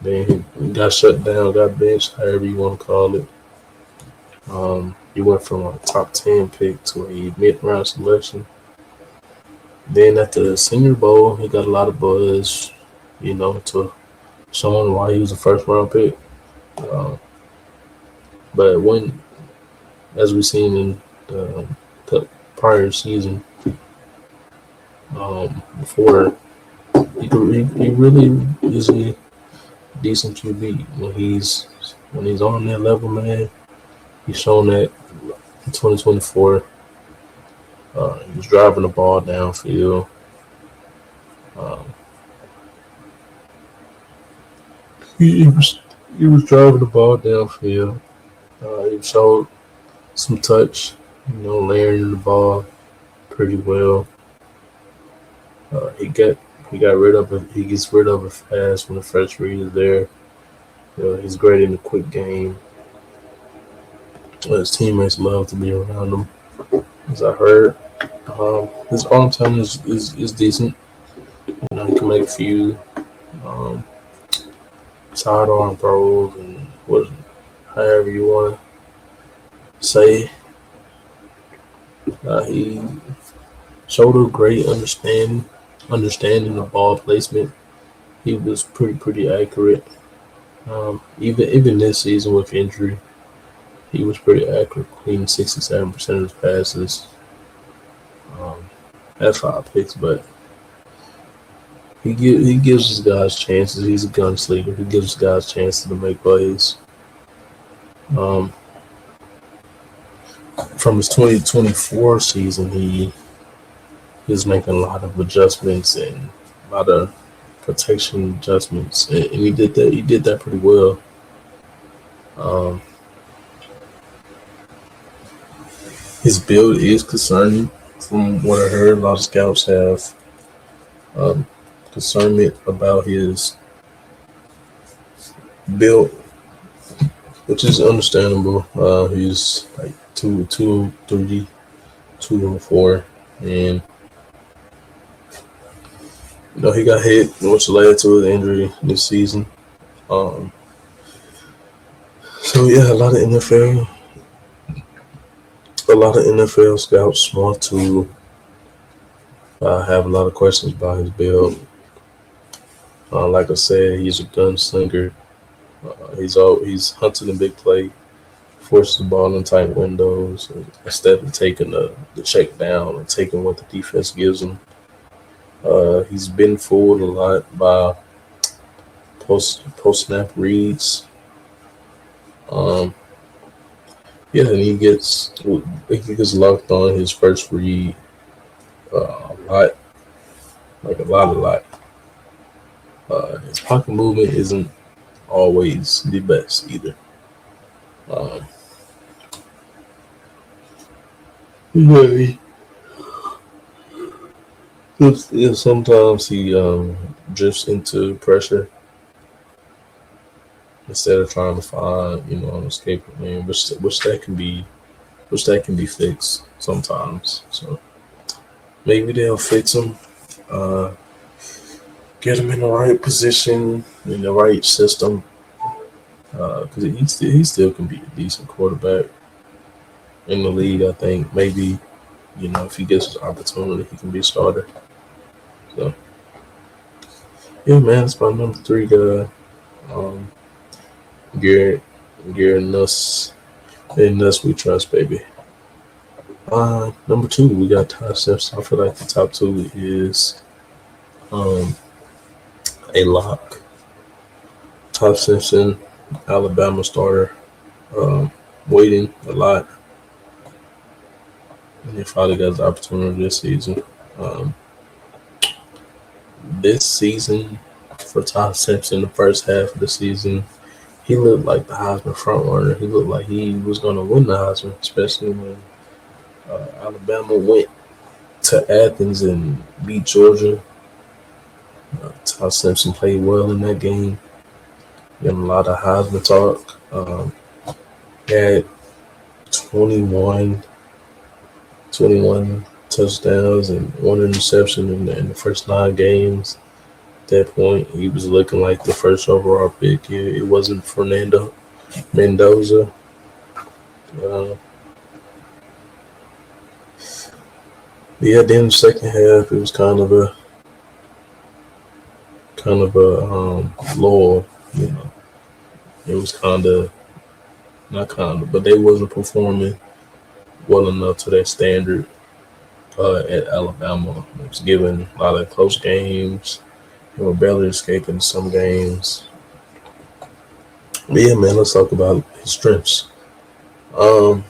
Then he got shut down, got benched, however you want to call it. He went from a top 10 pick to a mid-round selection. Then at the Senior Bowl, he got a lot of buzz, to showing why he was a first-round pick. Uh, but as we've seen in the prior season, before he really is a decent QB when he's on that level, man. He's shown that in 2024. He was driving the ball downfield. Um, he was driving the ball downfield. He showed some touch, layering the ball pretty well. He got rid of it. He gets rid of it fast when the first read is there. He's great in the quick game. His teammates love to be around him, as I heard. His arm talent is decent. He can make a few um, sidearm throws and however you want to say. He showed a great understanding of ball placement. He was pretty accurate. Even this season with injury, he was pretty accurate, completing 67% of his passes. Had 5 picks, but he gives his guys chances. He's a gunslinger. He gives his guys chances to make plays. Um, from his 2024 season, he was making a lot of adjustments and a lot of protection adjustments, and he did that. He did that pretty well. Um, his build is concerning, from what I heard. A lot of scouts have concernment about his build, which is understandable. He's like 203, 204, and he got hit, which led to his injury this season. So yeah, a lot of NFL scouts want to have a lot of questions about his build. Like I said, he's a gunslinger. He's hunting a big play, forces the ball in tight windows instead of taking the check down and taking what the defense gives him. He's been fooled a lot by post snap reads. And he gets locked on his first read a lot, like a lot. His pocket movement isn't always the best either. Um, yeah, sometimes he drifts into pressure instead of trying to find an escape lane, which that can be fixed sometimes. So maybe they'll fix him. Uh, get him in the right position, in the right system, because he still can be a decent quarterback in the league. I think maybe if he gets his opportunity, he can be a starter. So yeah, man, it's my number 3 guy, um, Garrett Nuss. And Nuss we trust, baby. Number two, we got Todd Simpson. I feel like the top two is um, a lock. Todd Simpson, Alabama starter, um, waiting a lot, and he finally got the opportunity this season. Um, this season for Todd Simpson, the first half of the season, he looked like the Heisman frontrunner. He looked like he was going to win the Heisman, especially when Alabama went to Athens and beat Georgia. Todd Simpson played well in that game. Getting a lot of Heisman talk. Had 21, 21 touchdowns and one interception in the first 9 games. At that point, he was looking like the first overall pick. It wasn't Fernando Mendoza. Uh, yeah, then the second half, it was kind of a lull. You know, it was kind of not kind of, but they wasn't performing well enough to their standard at Alabama. It was giving a lot of close games. They were barely escaping some games. But yeah, man, let's talk about his strengths. Um,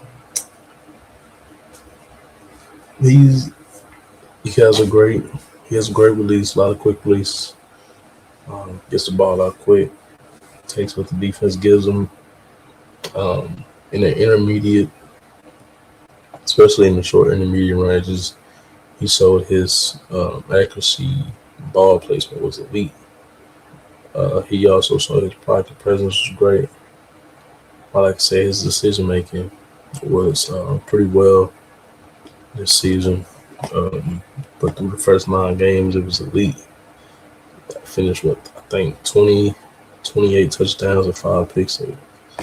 he's he has a great he has a great release, a lot of quick release. Gets the ball out quick, takes what the defense gives him. In the intermediate, especially in the short intermediate ranges, he showed his accuracy, ball placement was elite. He also showed his pocket presence was great. I like to say his decision making was pretty well this season. But through the first 9 games, it was elite. Finished with, I think, 28 touchdowns and 5 picks.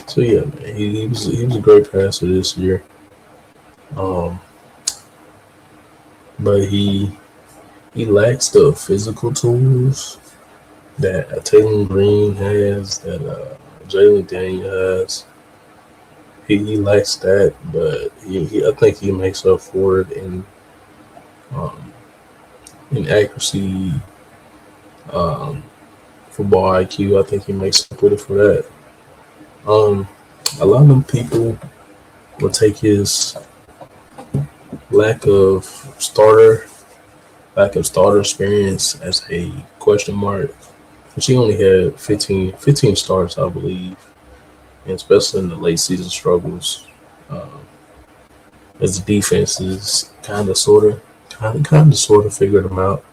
So yeah, man, he was a great passer this year. Um, but he lacks the physical tools that Taylor Green has, that Jalen Daniel has. He lacks that, but I think he makes up for it um, in accuracy, football IQ. I think he makes up with it for that. Um, a lot of them people will take his lack of starter experience as a question mark. But he only had 15 starts, I believe, and especially in the late season struggles, um, as the defense is kind of sort of figured him out.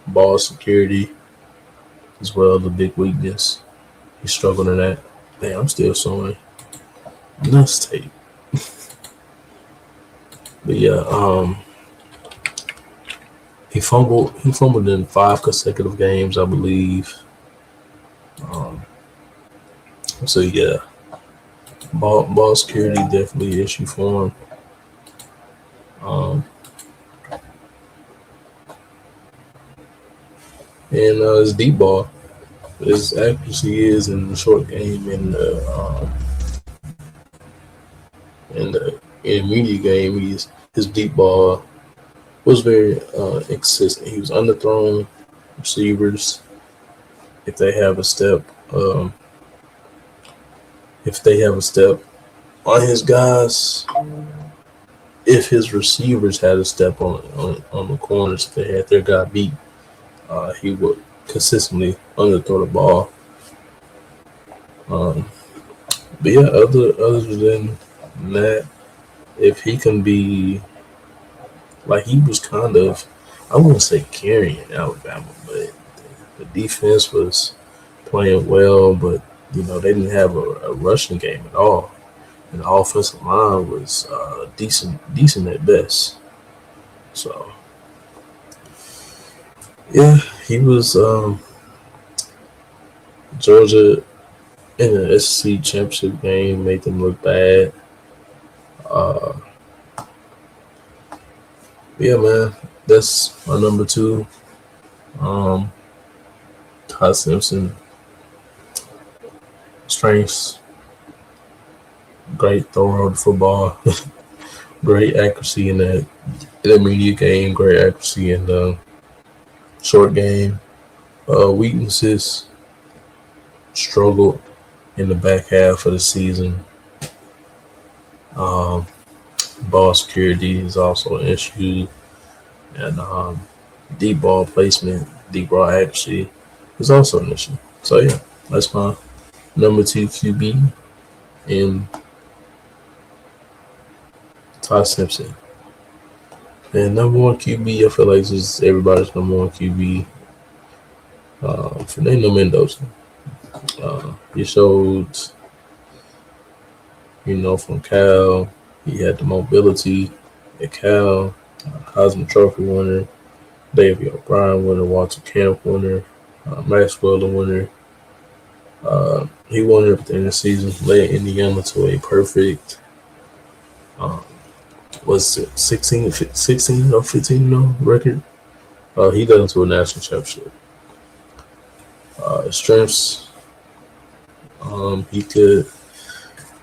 Ball security as well, the big weakness. He struggled in that. Man, I'm still showing nuts tape. But yeah, he fumbled in 5 consecutive games, I believe. Um, so yeah, ball security definitely an issue for him. Um, and his deep ball, his accuracy is in the short game and in the intermediate game. His deep ball was very inconsistent. He was underthrown receivers if they have a step. Um, if they have a step on his guys, if his receivers had a step on the corners, if they had their guy beat, he would consistently underthrow the ball. Um, but yeah, other than that, if he can be like he was kind of, I wouldn't say carrying Alabama, but the defense was playing well, but they didn't have a rushing game at all, and the offensive line was decent at best. So yeah, he was Georgia in the SEC championship game made them look bad. Uh, yeah, man, that's my number two. Um, Todd Simpson, strengths, great thrower of the football, great accuracy in that intermediate game, great accuracy in the short game. Weaknesses, struggled in the back half of the season. Um, Ball security is also an issue, and deep ball placement, deep ball accuracy is also an issue. So yeah, that's my number two QB in Ty Simpson. And number one QB, I feel like this is everybody's number one QB. Fernando Mendoza. He showed, from Cal, he had the mobility at Cal, Heisman Trophy winner, Davey O'Brien winner, Walter Camp winner, Maxwell the winner. He won everything this season, led Indiana to a perfect, um, was it 16 or 15 record. He got into a national championship. Strengths,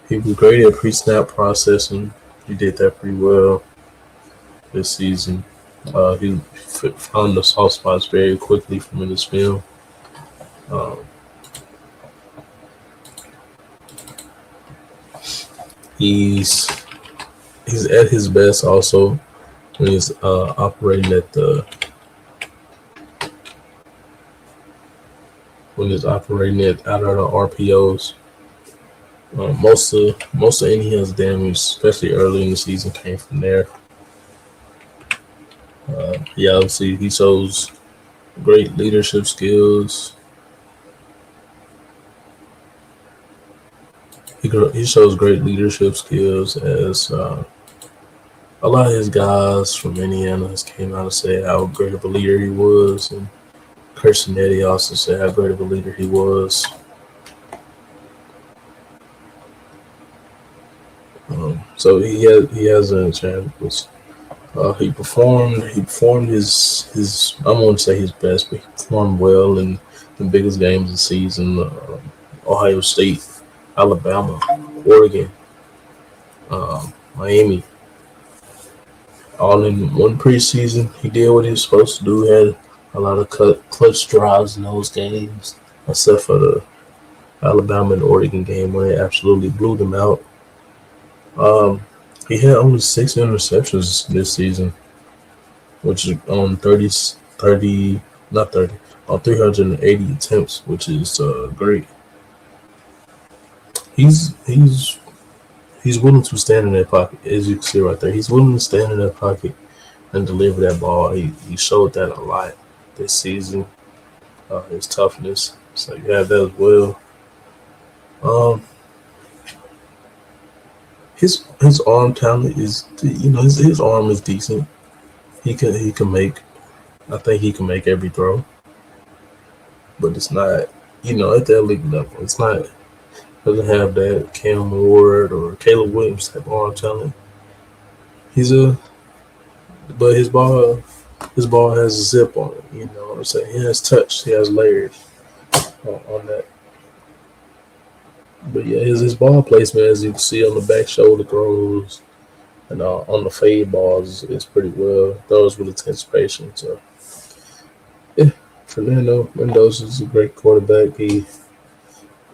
he was great at pre-snap processing. He did that pretty well this season. He found the soft spots very quickly from in his film. Um, he's at his best also when he's operating at the out of the RPOs. Most of Indiana's damage, especially early in the season, came from there. Obviously he shows great leadership skills. He shows great leadership skills as a lot of his guys from Indiana came out and said how great of a leader he was, and Kirsten also said how great of a leader he was. So he has a chance. He performed his I won't say his best, but he performed well in the biggest games of the season. Ohio State, Alabama, Oregon, Miami, all in one preseason. He did what he was supposed to do. Had a lot of clutch drives in those games, except for the Alabama and Oregon game where they absolutely blew them out. He had only 6 interceptions this season, which is on 380 attempts, which is great. He's willing to stand in that pocket, as you can see right there. He's willing to stand in that pocket and deliver that ball. He showed that a lot this season. His toughness, so you have that as well. His arm talent is, his arm is decent. He can make. I think he can make every throw, but it's not, at that elite level. It's not. Doesn't have that Cam Ward or Caleb Williams type arm talent. But his ball has a zip on it. You know what I'm saying? He has touch. He has layers on that. But yeah, his ball placement, as you can see on the back shoulder throws and on the fade balls, is pretty well. Throws with anticipation. So yeah, Fernando Mendoza is a great quarterback. He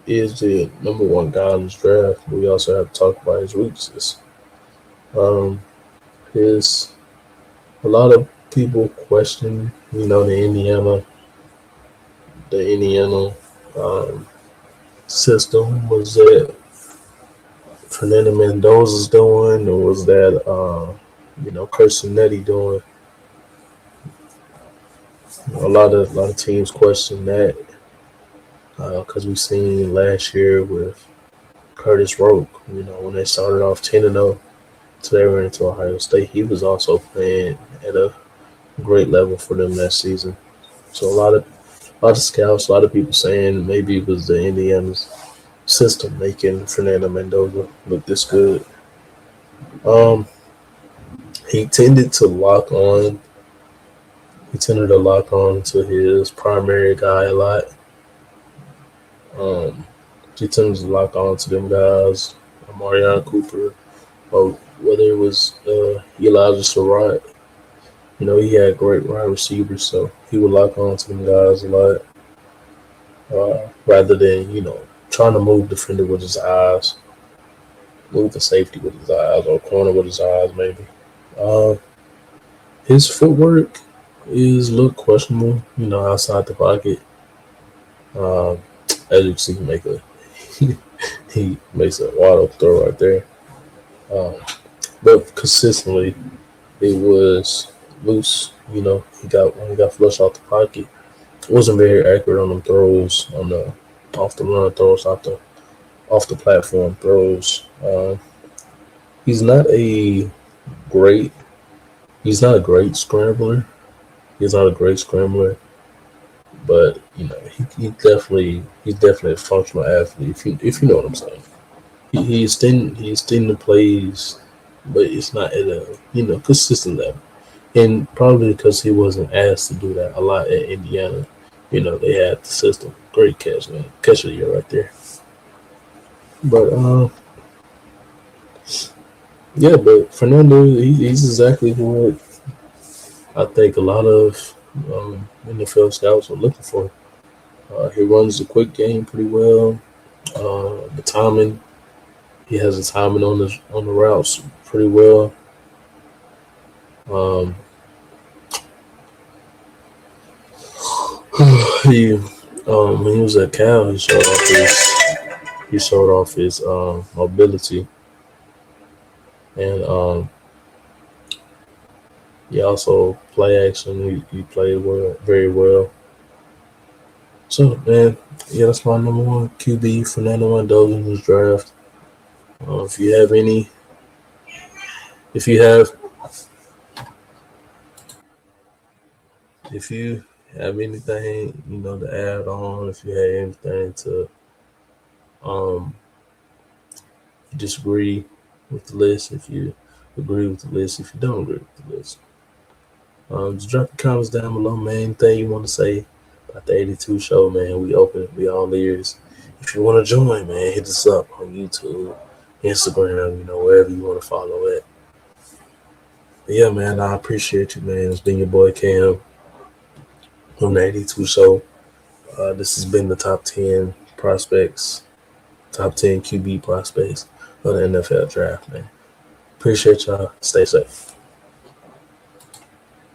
is the number one guy in this draft. But we also have to talk about his weaknesses. A lot of people question, the Indiana system. Was that Fernando Mendoza's doing, or was that Kirsten doing? A lot of teams question that because we've seen last year with Curtis Roke, when they started off 10-0, so they were into Ohio State. He was also playing at a great level for them that season. So a lot of scouts, a lot of people saying maybe it was the Indiana's system making Fernando Mendoza look this good. He tended to lock on. He tended to lock on to his primary guy a lot. He tends to lock on to them guys, Marion Cooper, or whether it was Elijah Surratt. He had great wide receivers, so he would lock on to them guys a lot, rather than trying to move defender with his eyes, move the safety with his eyes, or corner with his eyes, maybe. Uh, his footwork is a little questionable, outside the pocket. Um, as you can see, he makes a wide open throw right there. Um, but consistently, it was loose. When he got flushed out the pocket, it wasn't very accurate on them throws, on the off the run throws, off the platform throws. He's not a great he's not a great scrambler. He's not a great scrambler, but he's definitely a functional athlete. If you know what I'm saying. He extending the plays, but it's not at a consistent level. And probably because he wasn't asked to do that a lot at Indiana. They had the system. Great catch, man. Catch of the year right there. But yeah, but Fernando, he's exactly what I think a lot of NFL scouts are looking for. He runs the quick game pretty well. The timing, he has the timing on the routes pretty well. Um, he when he was at Cal, he showed off his mobility, and he also play action. He played well, very well. So man, yeah, that's my number one QB, Fernando Mendoza in this draft. If you have any, if you have, if you have anything to add on, if you have anything to um disagree with the list, if you agree with the list, if you don't agree with the list, just drop your comments down below, man. Anything you want to say about the 82 show, man? We open, we all ears. If you want to join, man, hit us up on YouTube, Instagram, wherever you want to follow it. But yeah, man, I appreciate you, man. It's been your boy Cam on the 82 show. This has been the top 10 prospects, top 10 QB prospects of the NFL draft, man. Appreciate y'all. Stay safe.